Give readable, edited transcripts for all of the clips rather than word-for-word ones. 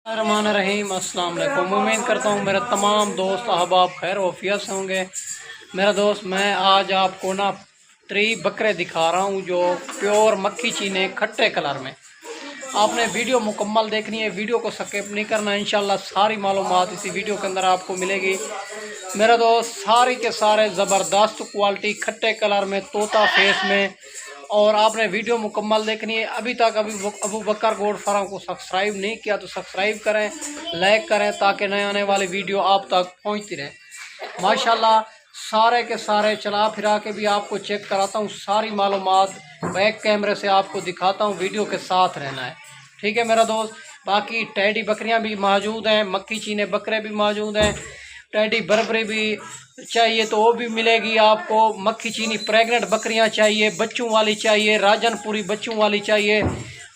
रहमान रहीम। अस्सलाम वालेकुम। उम्मीद करता हूँ मेरे तमाम दोस्त अहबाब खैर वफियत से होंगे। मेरा दोस्त, मैं आज आपको ना 3 बकरे दिखा रहा हूँ जो प्योर मक्खी चीने खट्टे कलर में। आपने वीडियो मुकम्मल देखनी है, वीडियो को स्किप नहीं करना। इंशाल्लाह सारी मालूमात इसी वीडियो के अंदर आपको मिलेगी। मेरा दोस्त, सारे के सारे ज़बरदस्त क्वालिटी खट्टे कलर में, तोता फेस में। और आपने वीडियो मुकम्मल देखनी है। अभी तक अबू बकर गोट फार्म को सब्सक्राइब नहीं किया तो सब्सक्राइब करें, लाइक करें, ताकि नए आने वाली वीडियो आप तक पहुंचती रहे। माशाल्लाह सारे के सारे चला फिरा के भी आपको चेक कराता हूँ, सारी मालूमात बैक कैमरे से आपको दिखाता हूँ। वीडियो के साथ रहना है, ठीक है मेरा दोस्त। बाकी टैडी बकरियाँ भी मौजूद हैं, मक्खी चीने बकरे भी मौजूद हैं। टैडी बर्बरी भी चाहिए तो वो भी मिलेगी आपको। मक्खी चीनी प्रेग्नेंट बकरियां चाहिए, बच्चों वाली चाहिए, राजनपुरी बच्चों वाली चाहिए,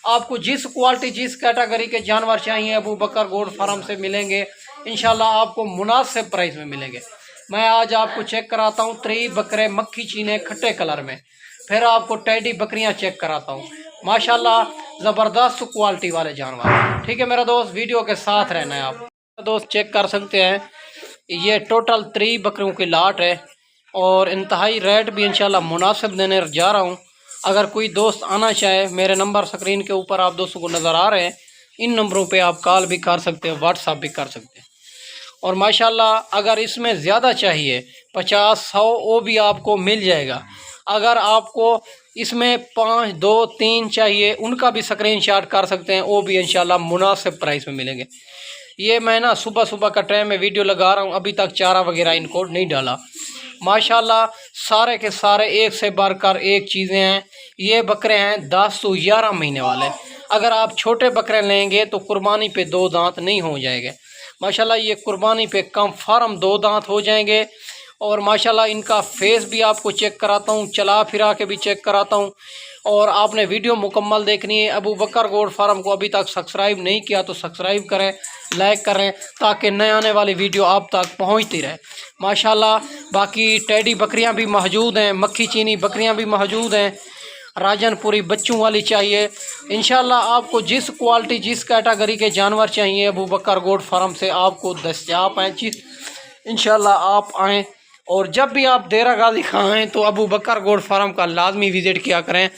आपको जिस क्वालिटी जिस कैटेगरी के जानवर चाहिए अबू बकर गोट फार्म से मिलेंगे। इंशाल्लाह आपको मुनासिब प्राइस में मिलेंगे। मैं आज आपको चेक कराता हूँ 3 बकरे मक्खी चीने खट्टे कलर में, फिर आपको टैडी बकरियां चेक कराता हूँ। माशाल्लाह ज़बरदस्त क्वालिटी वाले जानवर, ठीक है मेरा दोस्त। वीडियो के साथ रहना है। आप दोस्त चेक कर सकते हैं, ये टोटल 3 बकरियों की लाट है और इंतहाई रेट भी इंशाल्लाह मुनासिब देने जा रहा हूँ। अगर कोई दोस्त आना चाहे, मेरे नंबर स्क्रीन के ऊपर आप दोस्तों को नज़र आ रहे हैं, इन नंबरों पे आप कॉल भी कर सकते हैं, व्हाट्सअप भी कर सकते हैं। और माशाल्लाह अगर इसमें ज़्यादा चाहिए 50-100 वो भी आपको मिल जाएगा। अगर आपको इसमें 5, 2, 3 चाहिए, उनका भी स्क्रीनशॉट कर सकते हैं, वो भी इंशाल्लाह मुनासिब प्राइस में मिलेंगे। ये मैं ना सुबह सुबह का टाइम में वीडियो लगा रहा हूँ, अभी तक चारा वगैरह इनको नहीं डाला। माशाल्लाह सारे के सारे एक से बढ़कर एक चीज़ें हैं। ये बकरे हैं 10 से 11 महीने वाले। अगर आप छोटे बकरे लेंगे तो कुर्बानी पे 2 दांत नहीं हो जाएंगे। माशाल्लाह ये कुर्बानी पे कंफर्म 2 दांत हो जाएंगे। और माशाल्लाह इनका फेस भी आपको चेक कराता हूँ, चला फिरा के भी चेक कराता हूँ। और आपने वीडियो मुकम्मल देखनी है। अबू बकर गोट फार्म को अभी तक सब्सक्राइब नहीं किया तो सब्सक्राइब करें, लाइक करें, ताकि नए आने वाली वीडियो आप तक पहुंचती रहे। माशाल्लाह बाकी टैडी बकरियां भी मौजूद हैं, मक्खी चीनी बकरियां भी मौजूद हैं, राजनपुरी बच्चों वाली चाहिए। इंशाल्लाह आपको जिस क्वालिटी जिस कैटेगरी के जानवर चाहिए अबू बकर गोट फार्म से आपको दस्तयाब हैं चीज़। इंशाल्लाह आप आएँ और जब भी आप देरा गाजी खाएँ तो अबू बकर गोट फार्म का लाजमी विज़िट किया करें,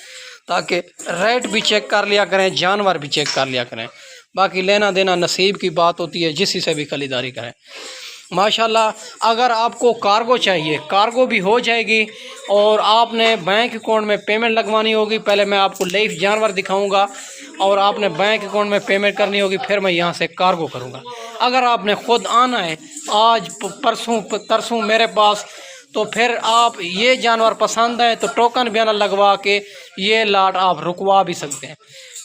ताकि रेट भी चेक कर लिया करें, जानवर भी चेक कर लिया करें। बाकी लेना देना नसीब की बात होती है, जिस से भी खरीदारी करें। माशाल्लाह अगर आपको कार्गो चाहिए, कार्गो भी हो जाएगी। और आपने बैंक अकाउंट में पेमेंट लगवानी होगी। पहले मैं आपको लाइव जानवर दिखाऊंगा और आपने बैंक अकाउंट में पेमेंट करनी होगी, फिर मैं यहाँ से कार्गो करूँगा। अगर आपने ख़ुद आना है आज परसों तरसों मेरे पास, तो फिर आप ये जानवर पसंद है तो टोकन बयाना लगवा के ये लाट आप रुकवा भी सकते हैं।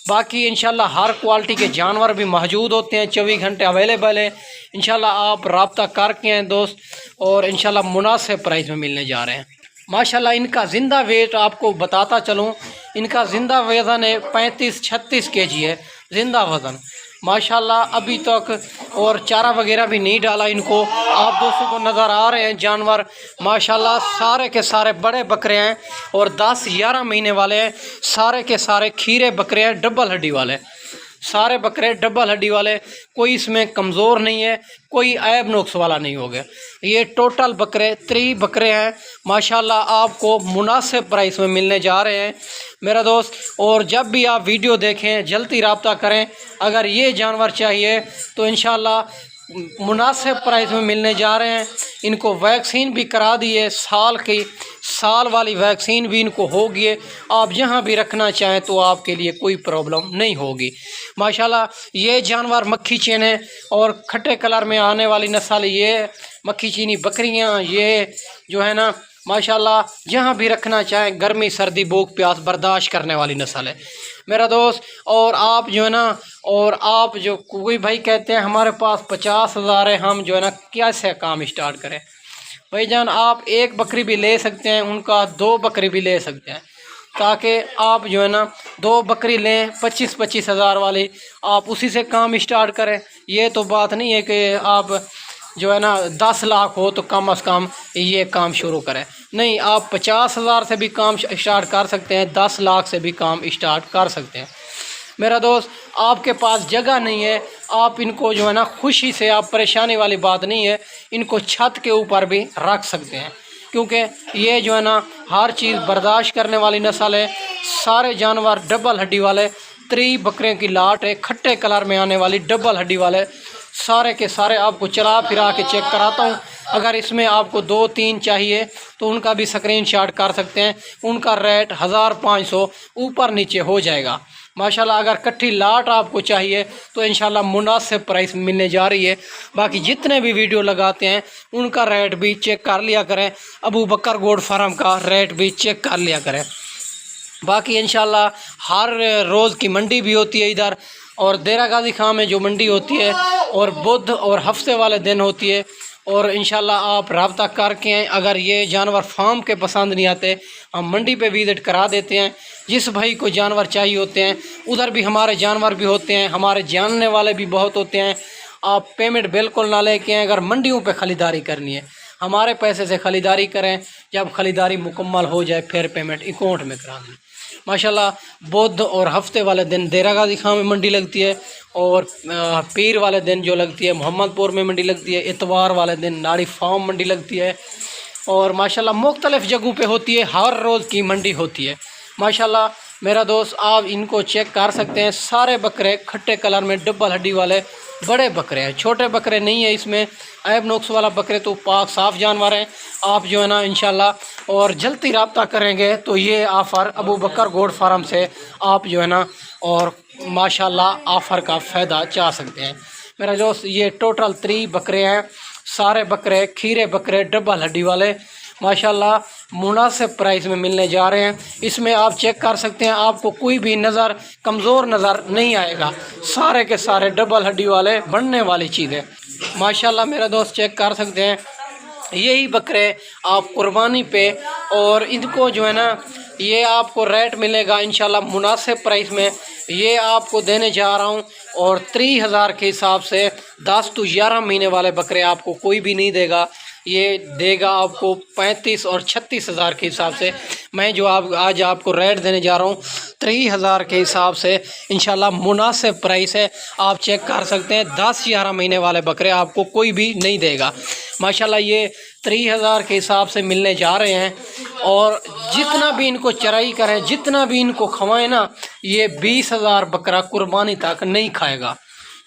बाकी इंशाल्लाह हर क्वालिटी के जानवर भी मौजूद होते हैं, 24 घंटे अवेलेबल है। इंशाल्लाह आप रब्ता करके हैं दोस्त, और इंशाल्लाह मुनासिब प्राइस में मिलने जा रहे हैं। माशाल्लाह इनका ज़िंदा वेट आपको बताता चलूँ, इनका ज़िंदा वज़न है 35-36 kg है ज़िंदा वज़न। माशाल्लाह अभी तक और चारा वगैरह भी नहीं डाला इनको। आप दोस्तों को नज़र आ रहे हैं जानवर, माशाल्लाह सारे के सारे बड़े बकरे हैं और 10-11 महीने वाले हैं। सारे के सारे खीरे बकरे हैं, डबल हड्डी वाले, सारे बकरे डबल हड्डी वाले। कोई इसमें कमज़ोर नहीं है, कोई ऐब नुक्स वाला नहीं हो गया। ये टोटल बकरे 3 बकरे हैं। माशाल्लाह आपको मुनासिब प्राइस में मिलने जा रहे हैं मेरा दोस्त। और जब भी आप वीडियो देखें जल्दी रब्ता करें। अगर ये जानवर चाहिए तो इंशाल्लाह मुनासिब प्राइस में मिलने जा रहे हैं। इनको वैक्सीन भी करा दी है, साल वाली वैक्सीन भी इनको होगी। आप जहां भी रखना चाहें तो आपके लिए कोई प्रॉब्लम नहीं होगी। माशाल्लाह ये जानवर मक्खी चीने और खट्टे कलर में आने वाली नस्ल ये मक्खी चीनी बकरियां, ये जो है ना माशाल्लाह जहाँ भी रखना चाहें, गर्मी सर्दी भूख प्यास बर्दाश्त करने वाली नस्ल है मेरा दोस्त। और आप जो है ना, और आप जो कोई भाई कहते हैं हमारे पास 50,000 है, हम जो है ना कैसे काम स्टार्ट करें। भाईजान आप 1 बकरी भी ले सकते हैं, उनका 2 बकरी भी ले सकते हैं, ताकि आप जो है ना 2 बकरी लें 25-25 हज़ार वाली, आप उसी से काम स्टार्ट करें। ये तो बात नहीं है कि आप जो है ना 10 लाख हो तो कम अज़ कम ये काम शुरू करें। नहीं, आप 50,000 से भी काम स्टार्ट कर सकते हैं, 10 लाख से भी काम स्टार्ट कर सकते हैं। मेरा दोस्त आप के पास जगह नहीं है, आप इनको जो है ना खुशी से, आप परेशानी वाली बात नहीं है, इनको छत के ऊपर भी रख सकते हैं, क्योंकि ये जो है ना हर चीज़ बर्दाश्त करने वाली नस्ल है। सारे जानवर डबल हड्डी वाले, 3 बकरियों की लाट है, खट्टे कलर में आने वाली डबल हड्डी वाले, सारे के सारे आपको चला फिरा के चेक कराता हूँ। अगर इसमें आपको 2-3 चाहिए तो उनका भी स्क्रीनशॉट कर सकते हैं। उनका रेट 1500 ऊपर नीचे हो जाएगा माशाल्लाह। अगर कट्ठी लाट आपको चाहिए तो इंशाल्लाह मुनासिब प्राइस मिलने जा रही है। बाकी जितने भी वीडियो लगाते हैं उनका रेट भी चेक कर लिया करें, अबू बकर गोड फार्म का रेट भी चेक कर लिया करें। बाकी इंशाल्लाह हर रोज़ की मंडी भी होती है इधर, और देरा गाजी खां में जो मंडी होती है, और बुध और हफ्ते वाले दिन होती है। और इंशाल्लाह आप रब्ता करके आएँ। अगर ये जानवर फार्म के पसंद नहीं आते, हम मंडी पे विज़िट करा देते हैं। जिस भाई को जानवर चाहिए होते हैं उधर भी हमारे जानवर भी होते हैं, हमारे जानने वाले भी बहुत होते हैं। आप पेमेंट बिल्कुल ना लेके आएँ। अगर मंडियों पे ख़रीदारी करनी है हमारे पैसे से ख़रीदारी करें, जब ख़रीदारी मुकम्मल हो जाए फिर पेमेंट अकाउंट में करा दें। माशाल्लाह बुध और हफ्ते वाले दिन देरा गाजी खां में मंडी लगती है, और पीर वाले दिन जो लगती है मोहम्मदपुर में मंडी लगती है, इतवार वाले दिन नाड़ी फार्म मंडी लगती है, और माशाल्लाह मुख्तलिफ़ जगहों पे होती है, हर रोज़ की मंडी होती है माशाल्लाह। मेरा दोस्त आप इनको चेक कर सकते हैं। सारे बकरे खट्टे कलर में डबल हड्डी वाले बड़े बकरे हैं, छोटे बकरे नहीं है इसमें। ऐब नुक्स वाला बकरे तो पाक साफ़ जानवर हैं। आप जो है ना इंशाल्लाह और जल्दी रब्ता करेंगे तो ये ऑफ़र अबू बकर गोड फार्म से आप जो है ना और माशाल्लाह ऑफ़र का फ़ायदा चाह सकते हैं। मेरा दोस्त ये टोटल 3 बकरे हैं, सारे बकरे खीरे बकरे डबल हड्डी वाले माशाल्लाह मुनासिब प्राइस में मिलने जा रहे हैं। इसमें आप चेक कर सकते हैं, आपको कोई भी नज़र कमज़ोर नज़र नहीं आएगा। सारे के सारे डबल हड्डी वाले बनने वाली चीज़ है माशाल्लाह। मेरा दोस्त चेक कर सकते हैं, यही बकरे आप कुर्बानी पे, और इनको जो है ना ये आपको रेट मिलेगा इंशाल्लाह मुनासिब प्राइस में। ये आपको देने जा रहा हूँ, और 3000 के हिसाब से 10 to 11 महीने वाले बकरे आपको कोई भी नहीं देगा। ये देगा आपको 35 और 36 हज़ार के हिसाब से। मैं जो आज आपको रेट देने जा रहा हूँ 3000 के हिसाब से इंशाल्लाह मुनासिब प्राइस है। आप चेक कर सकते हैं, 10-11 महीने वाले बकरे आपको कोई भी नहीं देगा माशाल्लाह। ये 3000 के हिसाब से मिलने जा रहे हैं, और जितना भी इनको चराई करें, जितना भी इनको खवाएं ना, ये 20,000 बकरा कुर्बानी तक नहीं खाएगा,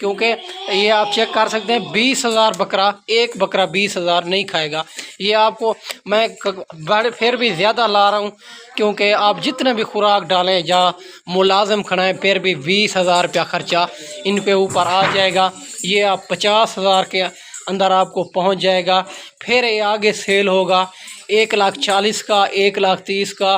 क्योंकि ये आप चेक कर सकते हैं 20,000 बकरा, एक बकरा 20,000 नहीं खाएगा। ये आपको मैं बड़े फिर भी ज़्यादा ला रहा हूँ, क्योंकि आप जितने भी खुराक डालें या मुलाजिम खड़ाएँ फिर भी 20,000 रुपया ख़र्चा इन पे ऊपर आ जाएगा। ये आप 50,000 के अंदर आपको पहुँच जाएगा। फिर ये आगे सेल होगा 1,40,000 का, 1,30,000 का,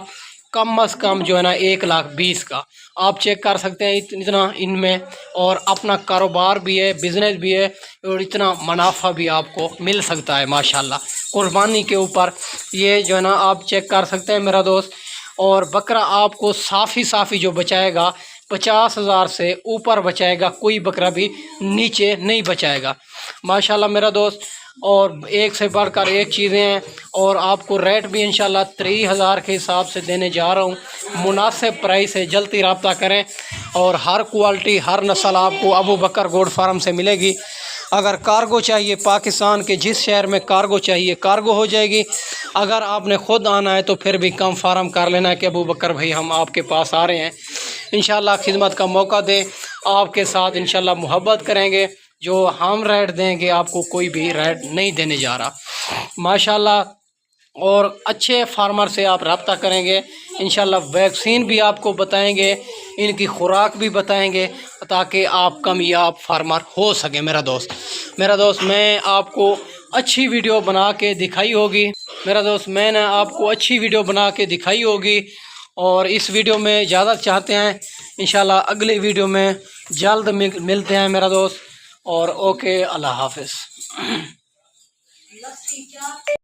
कम अज़ कम जो है ना 1,20,000 का। आप चेक कर सकते हैं इतना इनमें, और अपना कारोबार भी है, बिज़नेस भी है, और इतना मुनाफा भी आपको मिल सकता है माशाल्लाह कुर्बानी के ऊपर। ये जो है ना आप चेक कर सकते हैं मेरा दोस्त। और बकरा आपको साफ़ी जो बचाएगा 50,000 से ऊपर बचाएगा, कोई बकरा भी नीचे नहीं बचाएगा माशाल्लाह मेरा दोस्त। और एक से बढ़कर एक चीज़ें हैं, और आपको रेट भी इंशाल्लाह 3000 के हिसाब से देने जा रहा हूँ। मुनासिब प्राइस है, जल्दी रब्ता करें। और हर क्वालिटी हर नस्ल आपको अबू बकर गोड फार्म से मिलेगी। अगर कार्गो चाहिए, पाकिस्तान के जिस शहर में कार्गो चाहिए कार्गो हो जाएगी। अगर आपने ख़ुद आना है तो फिर भी कम फार्म कर लेना है कि अबू बकर भाई हम आपके पास आ रहे हैं। इंशाल्लाह खिदमत का मौका दें, आपके साथ इंशाल्लाह मोहब्बत करेंगे। जो हम रेट देंगे आपको कोई भी रेट नहीं देने जा रहा माशाल्लाह। और अच्छे फार्मर से आप रब्ता करेंगे इंशाल्लाह। वैक्सीन भी आपको बताएंगे, इनकी खुराक भी बताएंगे, ताकि आप कामयाब फार्मर हो सके मेरा दोस्त। मैं आपको अच्छी वीडियो बना के दिखाई होगी मेरा दोस्त, मैंने आपको अच्छी वीडियो बना के दिखाई होगी। और इस वीडियो में ज़्यादा चाहते हैं इंशाल्लाह अगली वीडियो में जल्द मिलते हैं मेरा दोस्त। और ओके, अल्लाह हाफ़िज़।